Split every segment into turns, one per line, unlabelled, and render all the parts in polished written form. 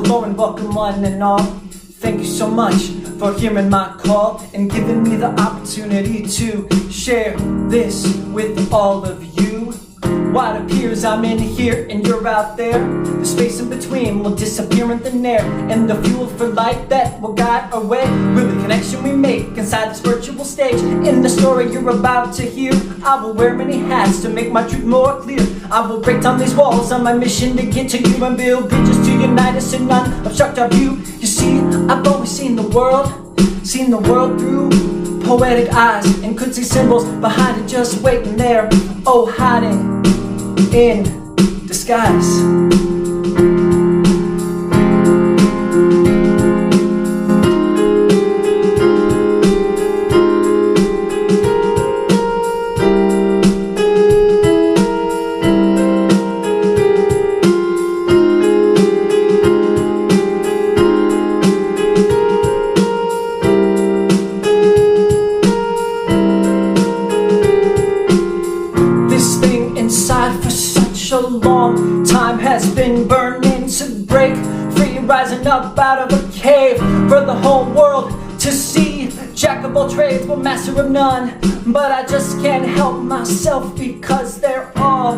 hello and welcome one and all. Thank you so much for hearing my call and giving me the opportunity to share this with all of you. What appears I'm in here and you're out there. The space in between will disappear in thin air, and the fuel for life that will guide our way will the connection we make inside this virtual stage. In the story you're about to hear, I will wear many hats to make my truth more clear. I will break down these walls on my mission to get to you and build bridges to unite us in none obstruct our view. You see, I've always seen the world through poetic eyes, and could see symbols behind it just waiting there, oh, hiding in disguise. For such a long time has been burning to break free, rising up out of a cave for the whole world to see. Jack of all trades but master of none, but I just can't help myself because they're all,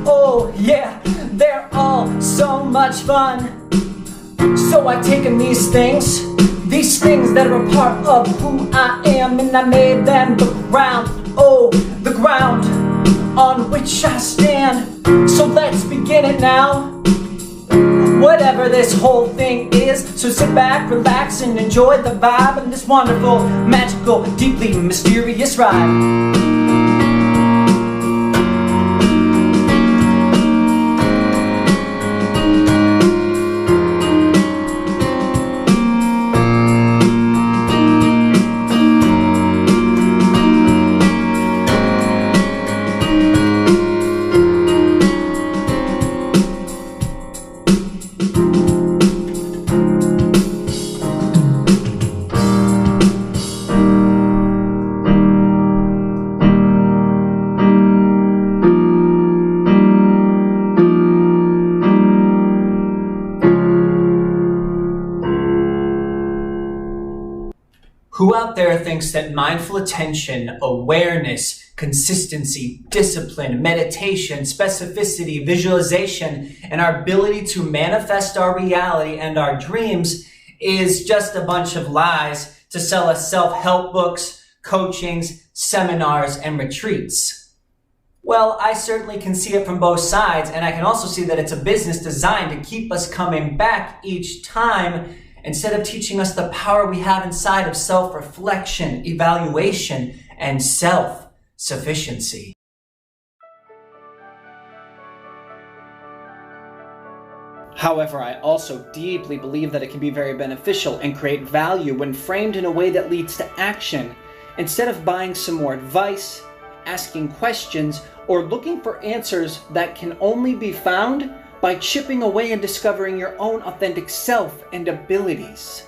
oh yeah, they're all so much fun. So I've taken these things that are a part of who I am, and I made them the ground, oh, the ground on which I stand. So let's begin it now, whatever this whole thing is. So sit back, relax, and enjoy the vibe of this wonderful, magical, deeply mysterious ride. Who out there thinks that mindful attention, awareness, consistency, discipline, meditation, specificity, visualization, and our ability to manifest our reality and our dreams is just a bunch of lies to sell us self-help books, coachings, seminars, and retreats? Well, I certainly can see it from both sides, and I can also see that it's a business designed to keep us coming back each time, instead of teaching us the power we have inside of self-reflection, evaluation, and self-sufficiency. However, I also deeply believe that it can be very beneficial and create value when framed in a way that leads to action, instead of buying some more advice, asking questions, or looking for answers that can only be found by chipping away and discovering your own authentic self and abilities.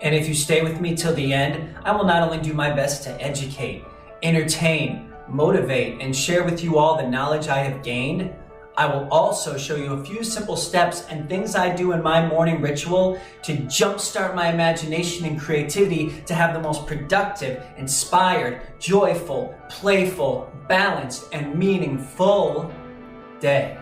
And if you stay with me till the end, I will not only do my best to educate, entertain, motivate, and share with you all the knowledge I have gained, I will also show you a few simple steps and things I do in my morning ritual to jumpstart my imagination and creativity to have the most productive, inspired, joyful, playful, balanced, and meaningful day.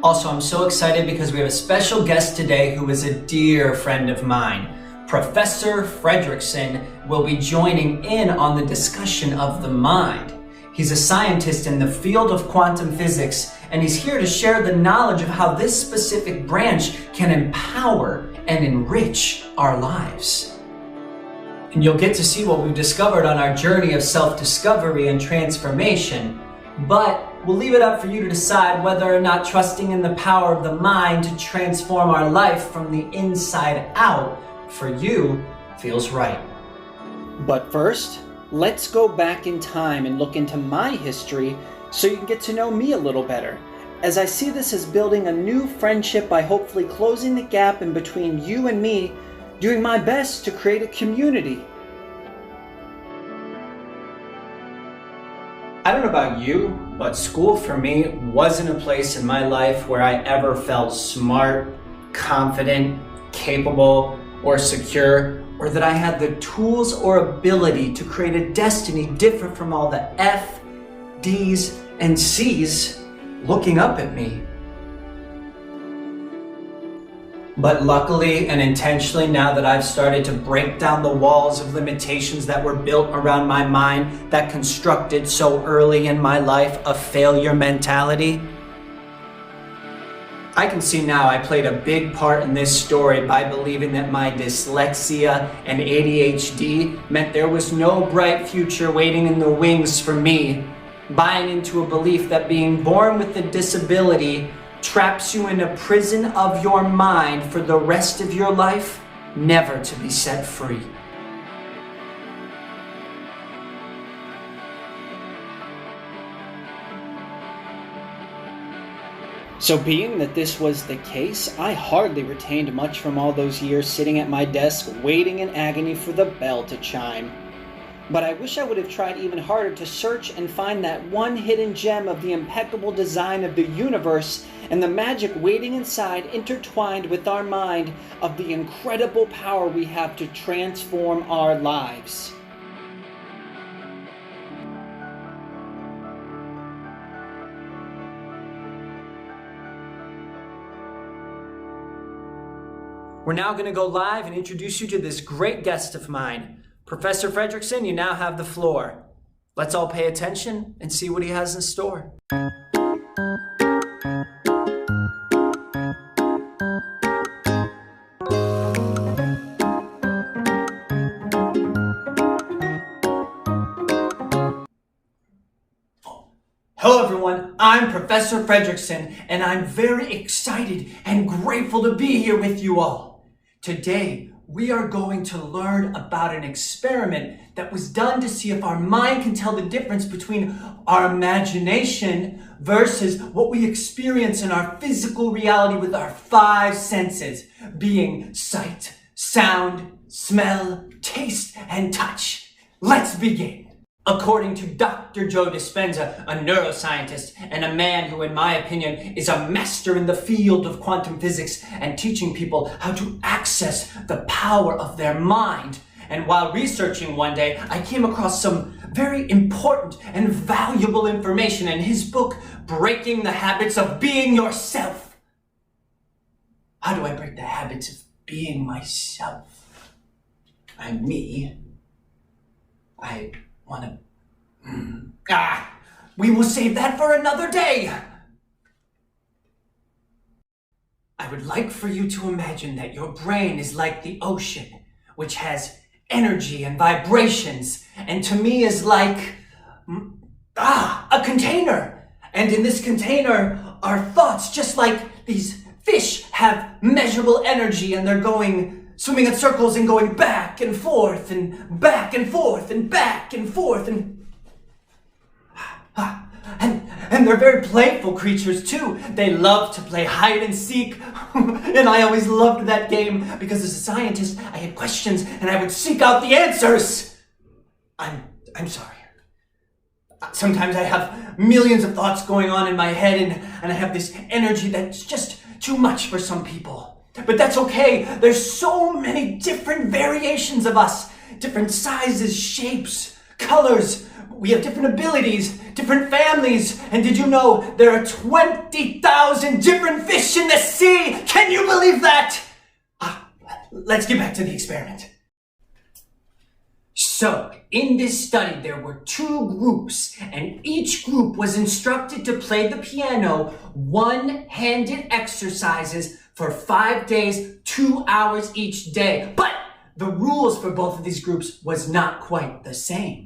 Also, I'm so excited because we have a special guest today who is a dear friend of mine. Professor Fredrickson will be joining in on the discussion of the mind. He's a scientist in the field of quantum physics, and he's here to share the knowledge of how this specific branch can empower and enrich our lives. And you'll get to see what we've discovered on our journey of self-discovery and transformation, but we'll leave it up for you to decide whether or not trusting in the power of the mind to transform our life from the inside out for you feels right. But first, let's go back in time and look into my history so you can get to know me a little better. as I see this as building a new friendship by hopefully closing the gap in between you and me, doing my best to create a community. I don't know about you, but school for me wasn't a place in my life where I ever felt smart, confident, capable, or secure, or that I had the tools or ability to create a destiny different from all the F, D's, and C's looking up at me. But luckily and intentionally, now that I've started to break down the walls of limitations that were built around my mind that constructed so early in my life a failure mentality, I can see now I played a big part in this story by believing that my dyslexia and ADHD meant there was no bright future waiting in the wings for me, buying into a belief that being born with a disability traps you in a prison of your mind for the rest of your life, never to be set free. So being that this was the case, I hardly retained much from all those years sitting at my desk waiting in agony for the bell to chime. But I wish I would have tried even harder to search and find that one hidden gem of the impeccable design of the universe and the magic waiting inside, intertwined with our mind, of the incredible power we have to transform our lives. We're now going to go live and introduce you to this great guest of mine. Professor Fredrickson, you now have the floor. Let's all pay attention and see what he has in store. Hello everyone, I'm Professor Fredrickson, and I'm very excited and grateful to be here with you all. Today, we are going to learn about an experiment that was done to see if our mind can tell the difference between our imagination versus what we experience in our physical reality with our five senses, being sight, sound, smell, taste, and touch. Let's begin. According to Dr. Joe Dispenza, a neuroscientist and a man who, in my opinion, is a master in the field of quantum physics and teaching people how to access the power of their mind. And while researching one day, I came across some very important and valuable information in his book, Breaking the Habits of Being Yourself. How do I break the habits of being myself? I'm me. I want to... we will save that for another day. I would like for you to imagine that your brain is like the ocean, which has energy and vibrations, and to me is like a container. And in this container are thoughts, just like these fish have measurable energy, and they're swimming in circles and going back and forth and back and forth and back and forth and they're very playful creatures too. They love to play hide and seek, and I always loved that game because as a scientist I had questions and I would seek out the answers. I'm sorry. Sometimes I have millions of thoughts going on in my head and I have this energy that's just too much for some people. But that's okay. There's so many different variations of us. Different sizes, shapes, colors. We have different abilities, different families. And did you know there are 20,000 different fish in the sea? Can you believe that? Let's get back to the experiment. So, in this study, there were two groups, and each group was instructed to play the piano one-handed exercises for 5 days, 2 hours each day. But the rules for both of these groups was not quite the same.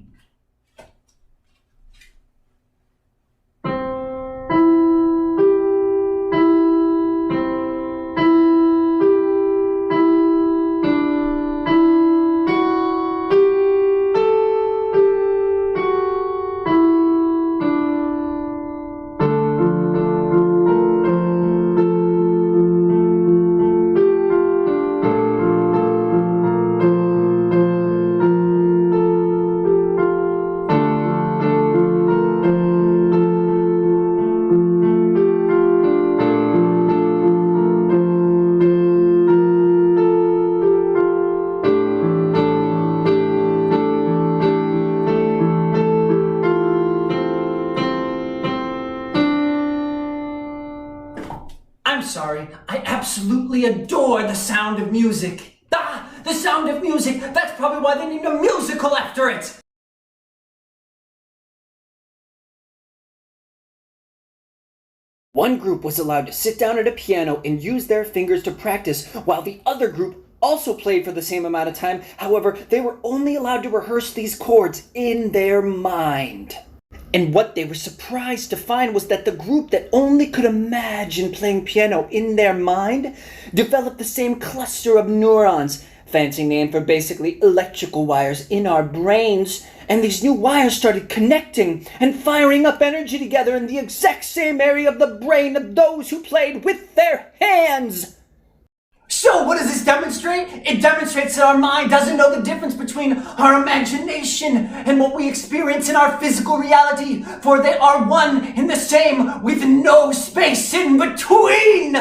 sorry. I absolutely adore the sound of music. Ah, the sound of music! That's probably why they named a musical after it!
One group was allowed to sit down at a piano and use their fingers to practice, while the other group also played for the same amount of time. However, they were only allowed to rehearse these chords in their mind. And what they were surprised to find was that the group that only could imagine playing piano in their mind developed the same cluster of neurons, fancy name for basically electrical wires in our brains, and these new wires started connecting and firing up energy together in the exact same area of the brain of those who played with their hands.
So what does this demonstrate? It demonstrates that our mind doesn't know the difference between our imagination and what we experience in our physical reality, for they are one and the same with no space in between.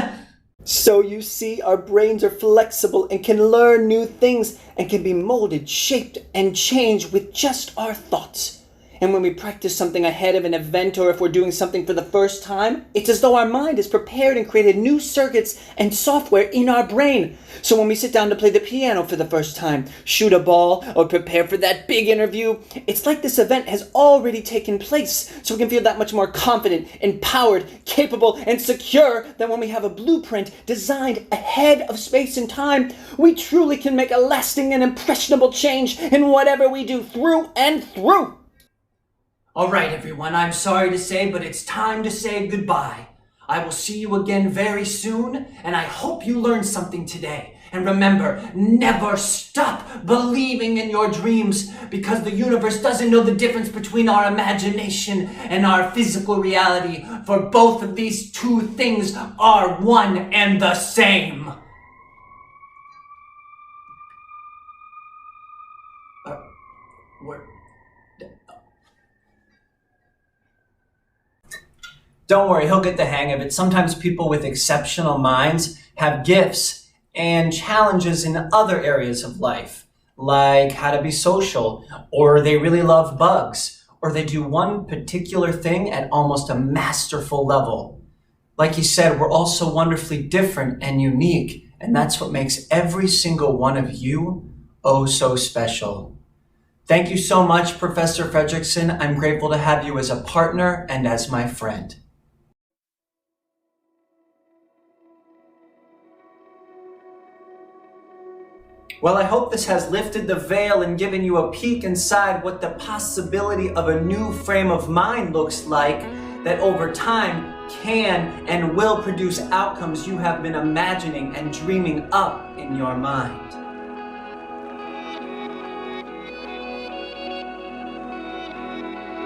So you see, our brains are flexible and can learn new things and can be molded, shaped, and changed with just our thoughts. And when we practice something ahead of an event, or if we're doing something for the first time, it's as though our mind is prepared and created new circuits and software in our brain. So when we sit down to play the piano for the first time, shoot a ball, or prepare for that big interview, it's like this event has already taken place, so we can feel that much more confident, empowered, capable, and secure than when we have a blueprint designed ahead of space and time. We truly can make a lasting and impressionable change in whatever we do through and through.
Alright everyone, I'm sorry to say, but it's time to say goodbye. I will see you again very soon, and I hope you learned something today. And remember, never stop believing in your dreams, because the universe doesn't know the difference between our imagination and our physical reality, for both of these two things are one and the same. Don't worry, he'll get the hang of it. Sometimes people with exceptional minds have gifts and challenges in other areas of life, like how to be social, or they really love bugs, or they do one particular thing at almost a masterful level. Like he said, we're all so wonderfully different and unique, and that's what makes every single one of you oh so special. Thank you so much, Professor Fredrickson. I'm grateful to have you as a partner and as my friend. Well, I hope this has lifted the veil and given you a peek inside what the possibility of a new frame of mind looks like, that over time can and will produce outcomes you have been imagining and dreaming up in your mind.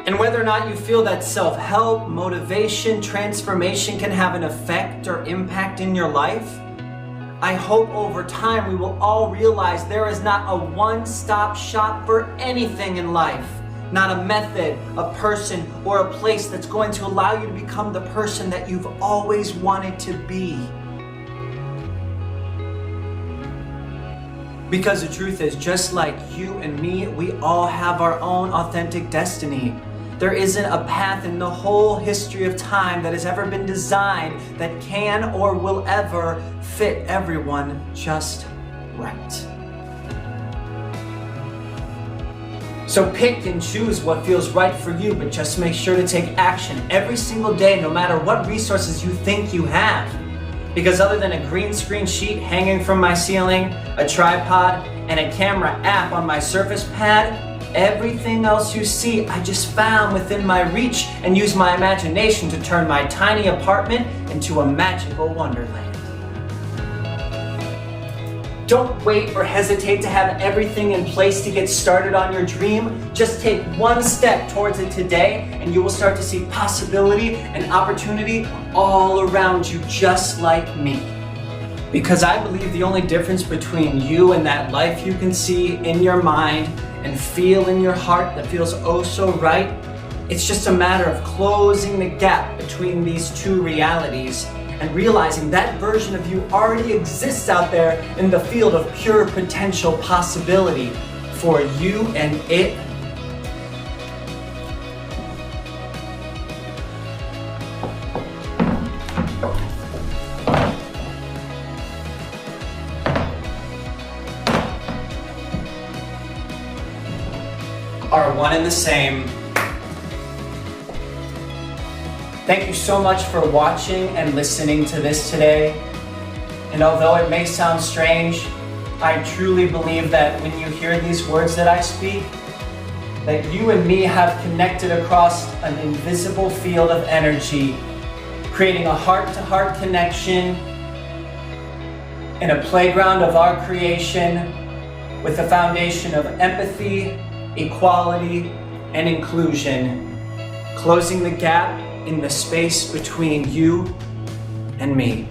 And whether or not you feel that self-help, motivation, transformation can have an effect or impact in your life, I hope over time we will all realize there is not a one-stop shop for anything in life. Not a method, a person, or a place that's going to allow you to become the person that you've always wanted to be. Because the truth is, just like you and me, we all have our own authentic destiny. There isn't a path in the whole history of time that has ever been designed that can or will ever fit everyone just right. So pick and choose what feels right for you, but just make sure to take action every single day, no matter what resources you think you have. Because other than a green screen sheet hanging from my ceiling, a tripod, and a camera app on my Surface Pad, everything else you see I just found within my reach and used my imagination to turn my tiny apartment into a magical wonderland. Don't wait or hesitate to have everything in place to get started on your dream. Just take one step towards it today and you will start to see possibility and opportunity all around you, just like me. Because I believe the only difference between you and that life you can see in your mind and feel in your heart that feels oh so right, it's just a matter of closing the gap between these two realities and realizing that version of you already exists out there in the field of pure potential possibility for you and it. are one and the same. Thank you so much for watching and listening to this today. And although it may sound strange, I truly believe that when you hear these words that I speak, that you and me have connected across an invisible field of energy, creating a heart-to-heart connection in a playground of our creation with a foundation of empathy, equality, and inclusion, closing the gap in the space between you and me.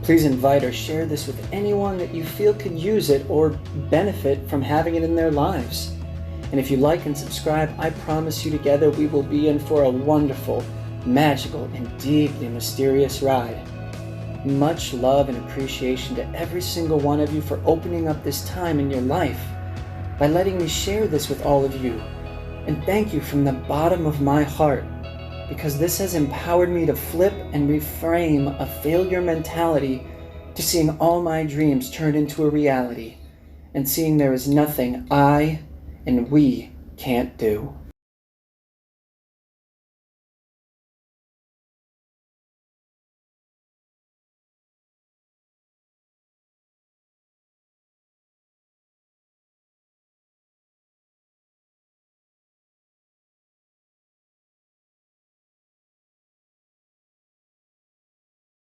Please invite or share this with anyone that you feel could use it or benefit from having it in their lives. And if you like and subscribe, I promise you together we will be in for a wonderful, magical, and deeply mysterious ride. Much love and appreciation to every single one of you for opening up this time in your life by letting me share this with all of you. And thank you from the bottom of my heart, because this has empowered me to flip and reframe a failure mentality to seeing all my dreams turn into a reality and seeing there is nothing I and we can't do.